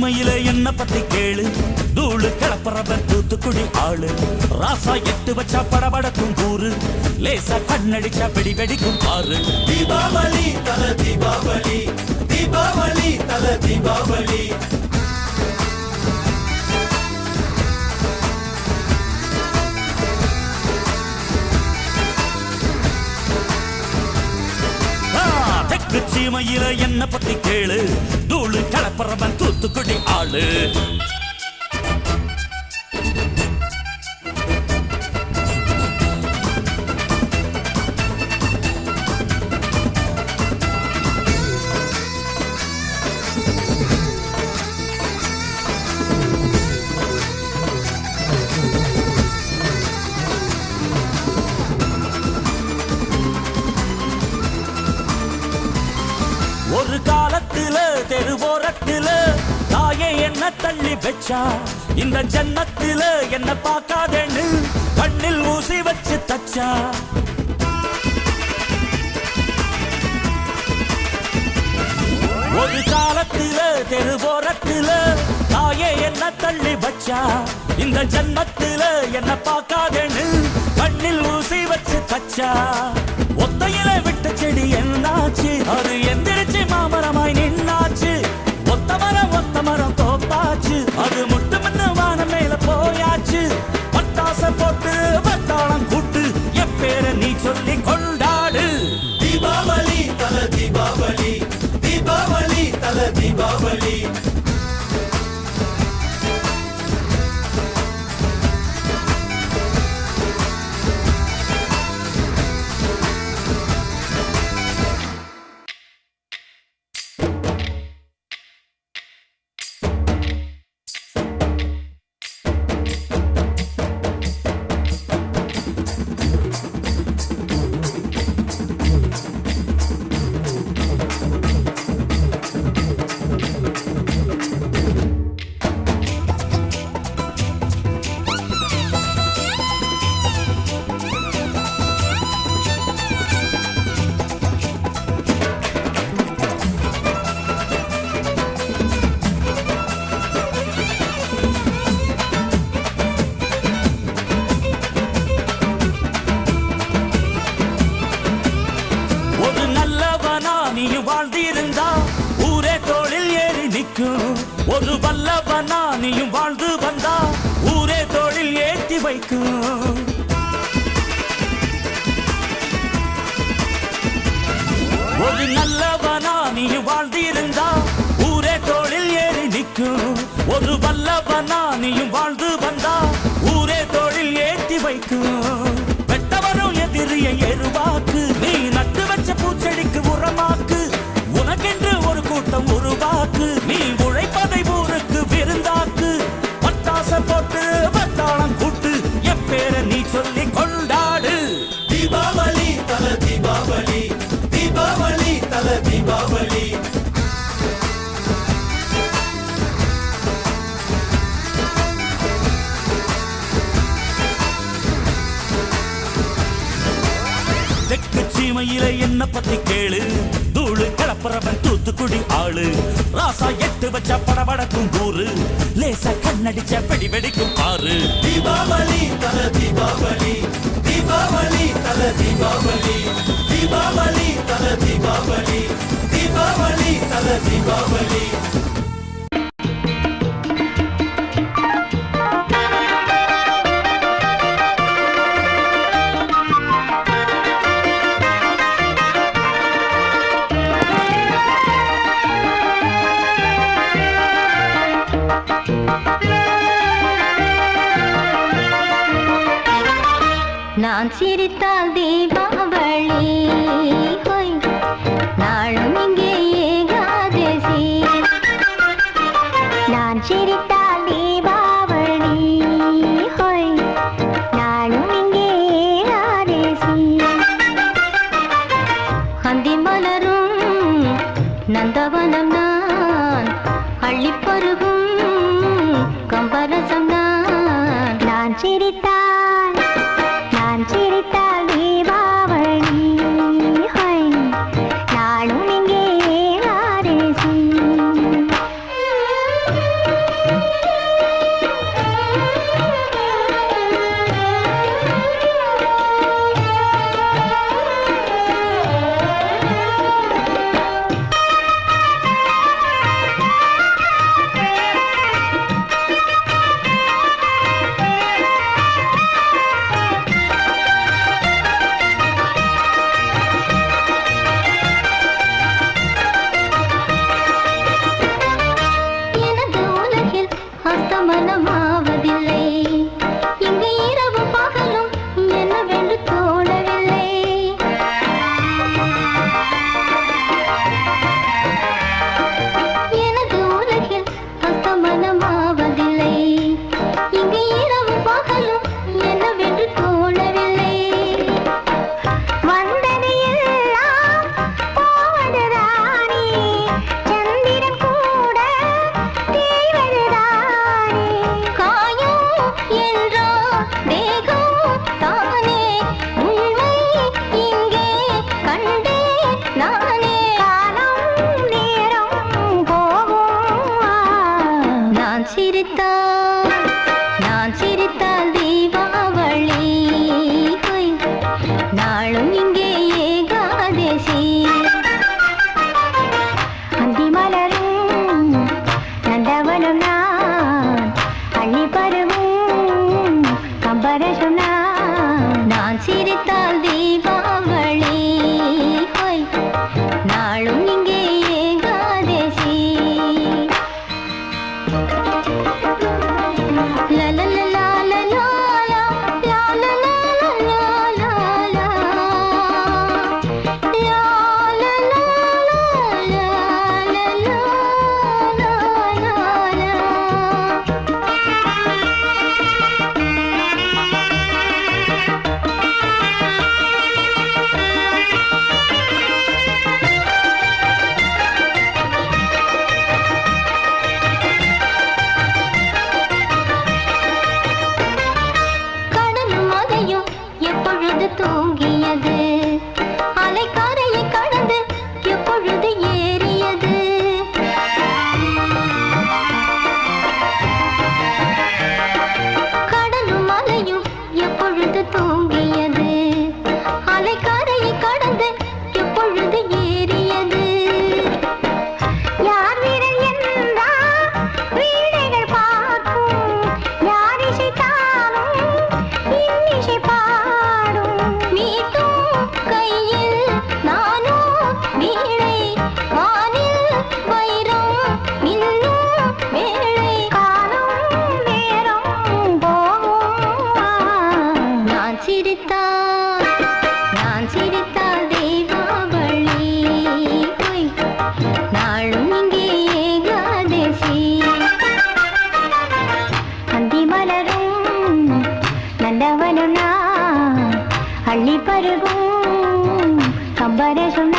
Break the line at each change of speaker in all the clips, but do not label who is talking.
சீமையில என்ன பத்தி கேளு, தூளு கிளப்புறவன் தூத்துக்குடி ஆளு. ராசா எட்டு வச்சா படபடக்கும் கூறு, லேசா கண்ணடிச்சா வெடி வெடிக்கும் பாரு.
தீபாவளி தல தீபாவளி, தீபாவளி தல தீபாவளி.
தெற்கு சீமையில என்ன பத்தி கேளு, தூளு கிளப்புறவன் தூத்துக்குடி ஆளு. ஒரு காலத்துல தெருவோரத்துல தாயே என்ன தள்ளி வச்சா, இந்த ஜன்னத்துல என்ன பார்க்காதேன்னு கண்ணில் ஊசி வச்சு தச்சா. ஒரு காலத்துல தெருவோரத்துல தாயே என்ன தள்ளி வச்சா, இந்த ஜன்னத்துல என்ன பார்க்காதேன்னு கண்ணில் ஊசி வச்சு தச்சா. ஒத்தையில விட்ட செடி என்னாச்சு, அது எந்திரிச்சு மாமரமாய் நின்னாச்சு. ஒத்த மரம் தோப்பாச்சு, அது முட்டு முன்னு வானம் மேல போயாச்சு. பட்டாச போட்டு பட்டாளம் கூட்டு, எப்பேர நீ சொல்லி கொண்டாடு.
தீபாவளி தல தீபாவளி, தீபாவளி தல தீபாவளி.
வாழ்ந்திருந்தா ஊரே தோளில் ஏறி நிற்கும். ஒரு வல்லவனா நீயும் வாழ்ந்து வந்தா ஊரே தோளில் ஏற்றி வைக்கும். ஒரு நல்லவனா நீயும் வாழ்ந்திருந்தா ஊரே தோளில் ஏறி நிற்கும். ஒரு வல்லவனா நீயும் வாழ்ந்து வந்தா ஊரே தோளில் ஏற்றி வைக்கும். வெட்டவரும் எதிரியை எருவாக்கு, நீ நட்டு வச்ச பூச்செடிக்கு உரமாக்கு. உனக்கென்று ஒரு கூட்டம் உருவாக்கு, நீ உழைப்பதை ஊருக்கு விருந்தாக்கு. பட்டாச போட்டு பட்டாளம் கூட்டு, எப்பேர நீ சொல்லி கொண்டாடு.
தீபாவளி தல தீபாவளி, தீபாவளி தல தீபாவளி.
தெற்கு சீமையில என்ன பத்தி கேளு, தூளு கிளப்புறவன் தூத்துக்குடி ஆளு. ராசா எட்டு வச்சா படபடக்கும் கூறு, லேசா கண்ணடிச்சா வெடி வெடிக்கும் பாரு.
தீபாவளி தல தீபாவளி, தீபாவளி தல தீபாவளி, தீபாவளி தல தீபாவளி, தீபாவளி தல தீபாவளி.
நான் சிரித்தால் தீபாவளி, நாளும் இங்கே ஏகாதசி. நான் சிரித்தால் தீபாவளி, நாளும் இங்கே ஏகாதசி. அந்தி மலரும் நந்தவனம் நான், அள்ளிப்பருகும் கம்பரசம் நான். நான் சிரித்தால் தீபாவளி, நாளும் இங்கே ஏகாதசி. அஸ்தமனமாவதில்லை. இங்கு இரவு பகலும் என்னவென்று தோணவில்லை. எனது உலகில் அஸ்தமனமாவதில்லை. இங்கு இரவு பகலும் என்னவென்று தோணவில்லை. வந்தது எல்லாம் போவதுதானே, சந்திரன் கூட தேய்வதுதானே. காயம் என்றோ தேகம் தானே, உண்மை இங்கே கண்டேன் நானே. காலம் நேரம் போகும். நான் சிரித்தால் தீபாவளி, ஹொய், நாளும் இங்கே ஏகாதசி. அந்தி மலரும் நந்தவனம் நான், அள்ளி பருவும் கம்பரசம் நான் சிரித்தால் தீபாவளி, ஹொய், நாளும் இங்கே Ekadashi. La la la la la la la la la la la la la கடலும் அதையும் எப்பொழுது தூங்கியது, அலைக்கரையை கடந்து எப்பொழுது ஏறியது. கடலும் அலையும் எப்பொழுது தூங்கியது, அலைக்கரையை கடந்து எப்பொழுது ஏறியது. யார் விரல் என்றால் வீணைகள் பார்க்கும், யார் இசைத்தாலும் இன்னிசை பாடும். மீட்டும் கையில் நானோ வீணை, வானில் வைரம் மின்னும் வேளை. காலம் நேரம் போகும். நான் சிரித்தால் தீபாவளி, ஹொய், நாளும் இங்கே ஏகாதசி. அந்தி மலரும் நந்தவனம் நான், அள்ளி பருகும் கம்பரசம்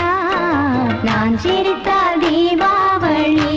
நான் சிரித்தால் தீபாவளி.